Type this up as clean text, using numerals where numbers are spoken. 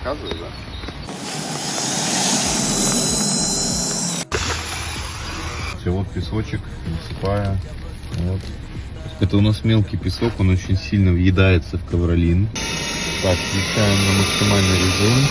рассказываю, да? Все, вот песочек, насыпаю. Вот. Это у нас мелкий песок, он очень сильно въедается в ковролин. Так, включаем на максимальный режим.